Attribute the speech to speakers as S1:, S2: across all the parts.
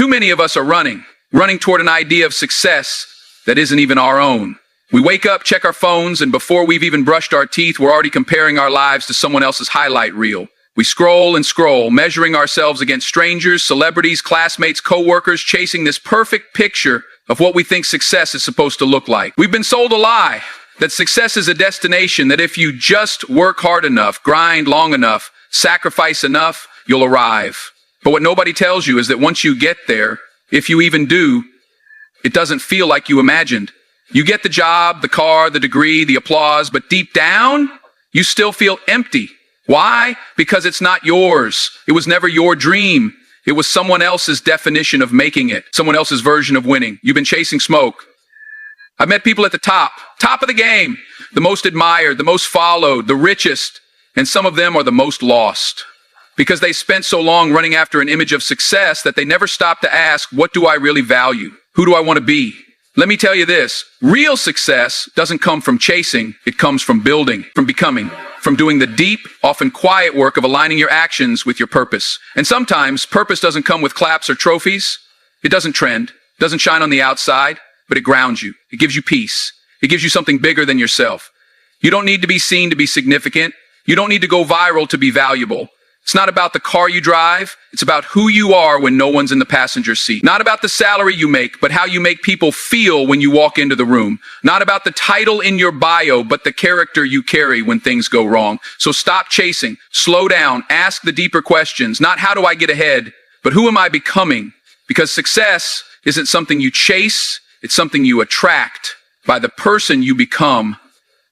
S1: Too many of us are running toward an idea of success that isn't even our own. We wake up, check our phones, and before we've even brushed our teeth, we're already comparing our lives to someone else's highlight reel. We scroll and scroll, measuring ourselves against strangers, celebrities, classmates, coworkers, chasing this perfect picture of what we think success is supposed to look like. We've been sold a lie that success is a destination, that if you just work hard enough, grind long enough, sacrifice enough, you'll arrive. But what nobody tells you is that once you get there, if you even do, it doesn't feel like you imagined. You get the job, the car, the degree, the applause, but deep down, you still feel empty. Why? Because it's not yours. It was never your dream. It was someone else's definition of making it, someone else's version of winning. You've been chasing smoke. I've met people at the top of the game, the most admired, the most followed, the richest, and some of them are the most lost because they spent so long running after an image of success that they never stopped to ask, what do I really value? Who do I want to be? Let me tell you this, real success doesn't come from chasing, it comes from building, from becoming, from doing the deep, often quiet work of aligning your actions with your purpose. And sometimes purpose doesn't come with claps or trophies. It doesn't trend, doesn't shine on the outside, but it grounds you. It gives you peace. It gives you something bigger than yourself. You don't need to be seen to be significant. You don't need to go viral to be valuable. It's not about the car you drive. It's about who you are when no one's in the passenger seat. Not about the salary you make, but how you make people feel when you walk into the room. Not about the title in your bio, but the character you carry when things go wrong. So stop chasing, slow down, ask the deeper questions. Not how do I get ahead, but who am I becoming? Because success isn't something you chase, it's something you attract by the person you become.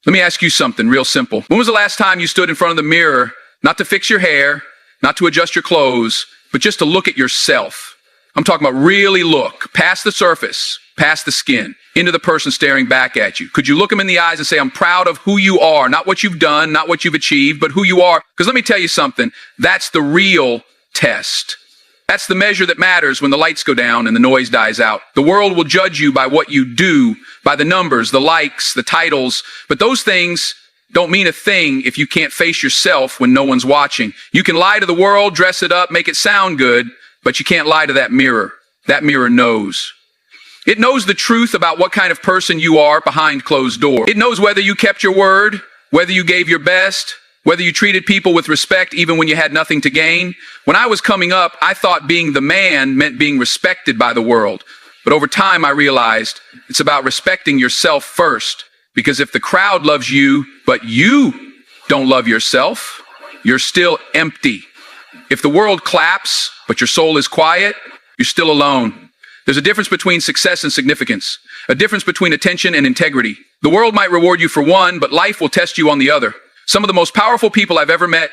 S1: Let me ask you something real simple. When was the last time you stood in front of the mirror, not to fix your hair, not to adjust your clothes, but just to look at yourself? I'm talking about really look past the surface, past the skin, into the person staring back at you. Could you look them in the eyes and say, I'm proud of who you are, not what you've done, not what you've achieved, but who you are? Because let me tell you something, that's the real test. That's the measure that matters when the lights go down and the noise dies out. The world will judge you by what you do, by the numbers, the likes, the titles, but those things don't mean a thing if you can't face yourself when no one's watching. You can lie to the world, dress it up, make it sound good, but you can't lie to that mirror. That mirror knows. It knows the truth about what kind of person you are behind closed doors. It knows whether you kept your word, whether you gave your best, whether you treated people with respect even when you had nothing to gain. When I was coming up, I thought being the man meant being respected by the world. But over time, I realized it's about respecting yourself first. Because if the crowd loves you, but you don't love yourself, you're still empty. If the world claps, but your soul is quiet, you're still alone. There's a difference between success and significance, a difference between attention and integrity. The world might reward you for one, but life will test you on the other. Some of the most powerful people I've ever met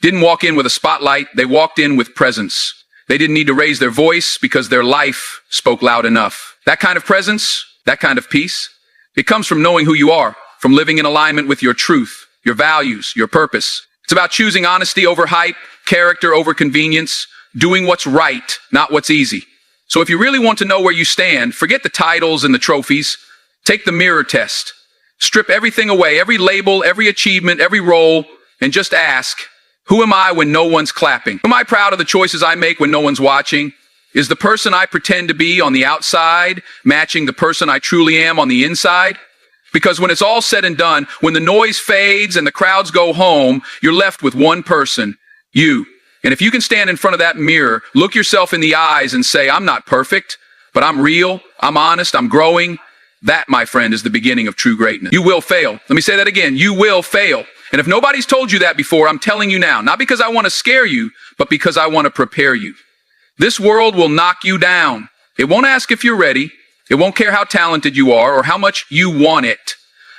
S1: didn't walk in with a spotlight, they walked in with presence. They didn't need to raise their voice because their life spoke loud enough. That kind of presence, that kind of peace, it comes from knowing who you are, from living in alignment with your truth, your values, your purpose. It's about choosing honesty over hype, character over convenience, doing what's right, not what's easy. So if you really want to know where you stand, forget the titles and the trophies. Take the mirror test. Strip everything away, every label, every achievement, every role, and just ask, who am I when no one's clapping? Am I proud of the choices I make when no one's watching? Is the person I pretend to be on the outside matching the person I truly am on the inside? Because when it's all said and done, when the noise fades and the crowds go home, you're left with one person, you. And if you can stand in front of that mirror, look yourself in the eyes and say, I'm not perfect, but I'm real, I'm honest, I'm growing. That, my friend, is the beginning of true greatness. You will fail. Let me say that again. You will fail. And if nobody's told you that before, I'm telling you now, not because I want to scare you, but because I want to prepare you. This world will knock you down. It won't ask if you're ready. It won't care how talented you are or how much you want it.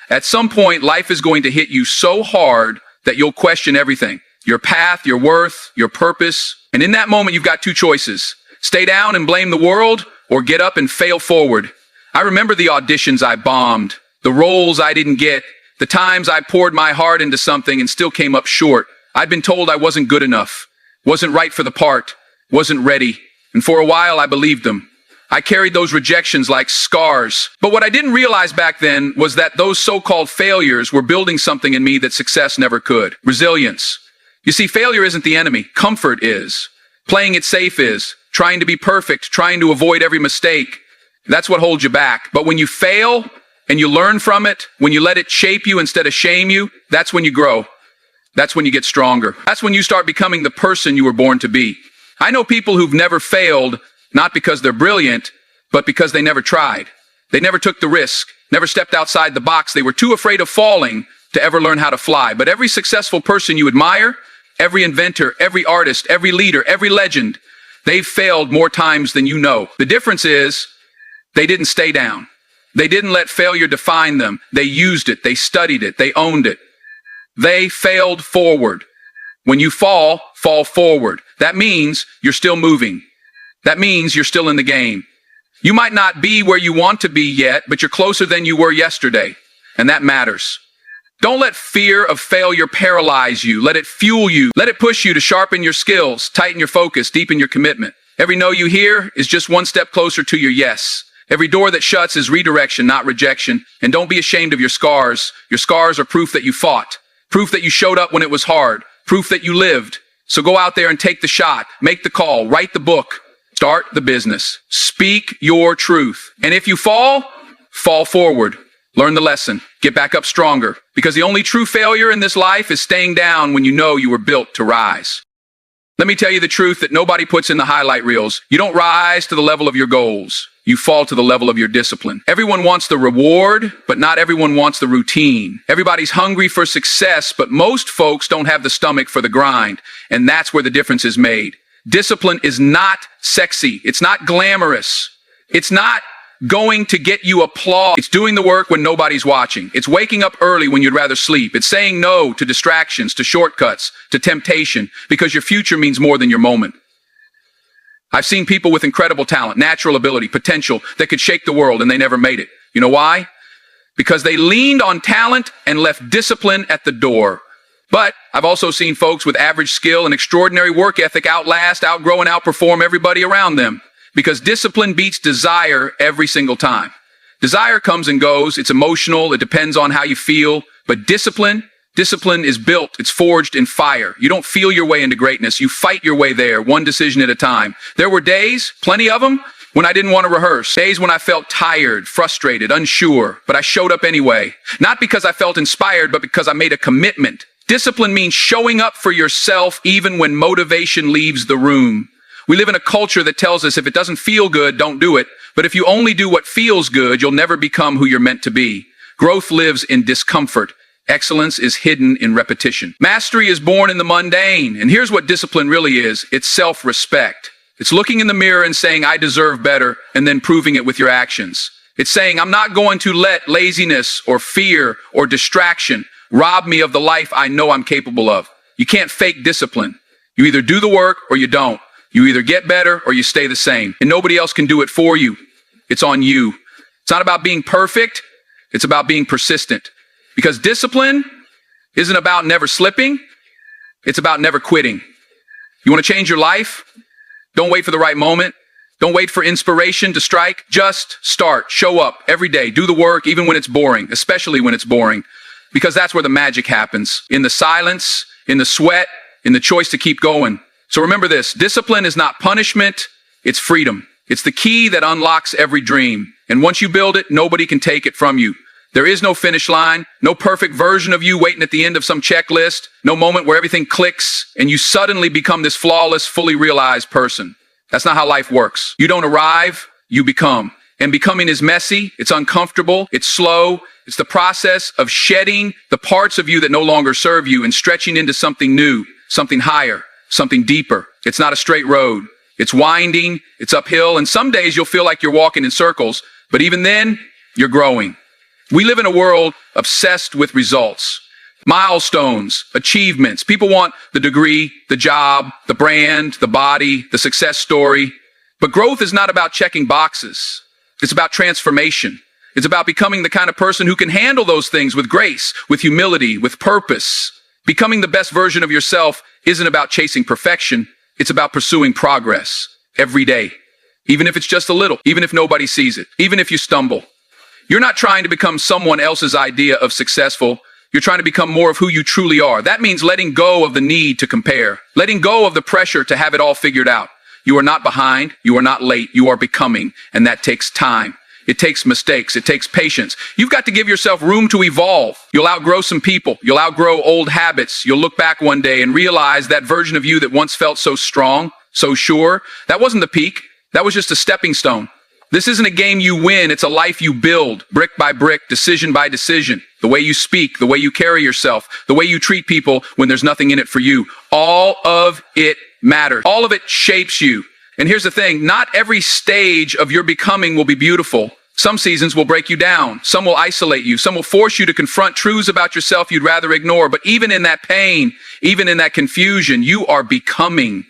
S1: At some point, life is going to hit you so hard that you'll question everything. Your path, your worth, your purpose. And in that moment, you've got two choices. Stay down and blame the world, or get up and fail forward. I remember the auditions I bombed, the roles I didn't get, the times I poured my heart into something and still came up short. I'd been told I wasn't good enough, wasn't right for the part, wasn't ready. And for a while, I believed them. I carried those rejections like scars. But what I didn't realize back then was that those so-called failures were building something in me that success never could. Resilience. You see, failure isn't the enemy. Comfort is. Playing it safe is. trying to be perfect, trying to avoid every mistake. That's what holds you back. But when you fail and you learn from it, when you let it shape you instead of shame you, that's when you grow. That's when you get stronger. That's when you start becoming the person you were born to be. I know people who've never failed, not because they're brilliant, but because they never tried. They never took the risk, never stepped outside the box. They were too afraid of falling to ever learn how to fly. But every successful person you admire, every inventor, every artist, every leader, every legend, they've failed more times than you know. The difference is they didn't stay down. They didn't let failure define them. They used it. They studied it. They owned it. They failed forward. When you fall forward. That means you're still moving. That means you're still in the game. You might not be where you want to be yet, but you're closer than you were yesterday. And that matters. Don't let fear of failure paralyze you. Let it fuel you. Let it push you to sharpen your skills, tighten your focus, deepen your commitment. Every no you hear is just one step closer to your yes. Every door that shuts is redirection, not rejection. And don't be ashamed of your scars. Your scars are proof that you fought. Proof that you showed up when it was hard. Proof that you lived. So go out there and take the shot. Make the call. Write the book. Start the business. Speak your truth. And if you fall forward. Learn the lesson. Get back up stronger. Because the only true failure in this life is staying down when you know you were built to rise. Let me tell you the truth that nobody puts in the highlight reels. You don't rise to the level of your goals. You fall to the level of your discipline. Everyone wants the reward, but not everyone wants the routine. Everybody's hungry for success, but most folks don't have the stomach for the grind. And that's where the difference is made. Discipline is not sexy. It's not glamorous. It's not going to get you applause. It's doing the work when nobody's watching. It's waking up early when you'd rather sleep. It's saying no to distractions, to shortcuts, to temptation, because your future means more than your moment. I've seen people with incredible talent, natural ability, potential that could shake the world, and they never made it. You know why? Because they leaned on talent and left discipline at the door. But I've also seen folks with average skill and extraordinary work ethic outlast, outgrow, and outperform everybody around them. Because discipline beats desire every single time. Desire comes and goes. It's emotional. It depends on how you feel. But discipline is built. It's forged in fire. You don't feel your way into greatness. You fight your way there, one decision at a time. There were days, plenty of them, when I didn't want to rehearse. Days when I felt tired, frustrated, unsure. But I showed up anyway. Not because I felt inspired, but because I made a commitment. Discipline means showing up for yourself even when motivation leaves the room. We live in a culture that tells us if it doesn't feel good, don't do it. But if you only do what feels good, you'll never become who you're meant to be. Growth lives in discomfort. Excellence is hidden in repetition. Mastery is born in the mundane. And here's what discipline really is. It's self-respect. It's looking in the mirror and saying, I deserve better, and then proving it with your actions. It's saying, I'm not going to let laziness or fear or distraction rob me of the life I know I'm capable of. You can't fake discipline. You either do the work or you don't. You either get better or you stay the same. And nobody else can do it for you. It's on you. It's not about being perfect. It's about being persistent. Because discipline isn't about never slipping. It's about never quitting. You want to change your life? Don't wait for the right moment. Don't wait for inspiration to strike. Just start. Show up every day. Do the work even when it's boring, especially when it's boring. Because that's where the magic happens. In the silence, in the sweat, in the choice to keep going. So remember this, discipline is not punishment, it's freedom. It's the key that unlocks every dream. And once you build it, nobody can take it from you. There is no finish line, no perfect version of you waiting at the end of some checklist, no moment where everything clicks and you suddenly become this flawless, fully realized person. That's not how life works. You don't arrive, you become. And becoming is messy, it's uncomfortable, it's slow. It's the process of shedding the parts of you that no longer serve you and stretching into something new, something higher. Something deeper. It's not a straight road. It's winding, it's uphill, and some days you'll feel like you're walking in circles, but even then, you're growing. We live in a world obsessed with results, milestones, achievements. People want the degree, the job, the brand, the body, the success story. But growth is not about checking boxes. It's about transformation. It's about becoming the kind of person who can handle those things with grace, with humility, with purpose. Becoming the best version of yourself isn't about chasing perfection. It's about pursuing progress every day. Even if it's just a little, even if nobody sees it, even if you stumble. You're not trying to become someone else's idea of successful. You're trying to become more of who you truly are. That means letting go of the need to compare, letting go of the pressure to have it all figured out. You are not behind. You are not late. You are becoming. And that takes time. It takes mistakes. It takes patience. You've got to give yourself room to evolve. You'll outgrow some people. You'll outgrow old habits. You'll look back one day and realize that version of you that once felt so strong, so sure, that wasn't the peak. That was just a stepping stone. This isn't a game you win. It's a life you build, brick by brick, decision by decision. The way you speak, the way you carry yourself, the way you treat people when there's nothing in it for you. All of it matters. All of it shapes you. And here's the thing, not every stage of your becoming will be beautiful. Some seasons will break you down. Some will isolate you. Some will force you to confront truths about yourself you'd rather ignore. But even in that pain, even in that confusion, you are becoming.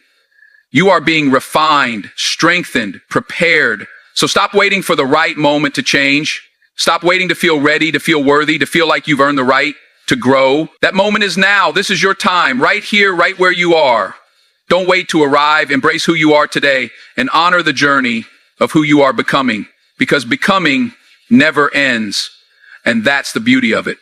S1: You are being refined, strengthened, prepared. So stop waiting for the right moment to change. Stop waiting to feel ready, to feel worthy, to feel like you've earned the right to grow. That moment is now. This is your time, right here, right where you are. Don't wait to arrive. Embrace who you are today and honor the journey of who you are becoming, because becoming never ends. And that's the beauty of it.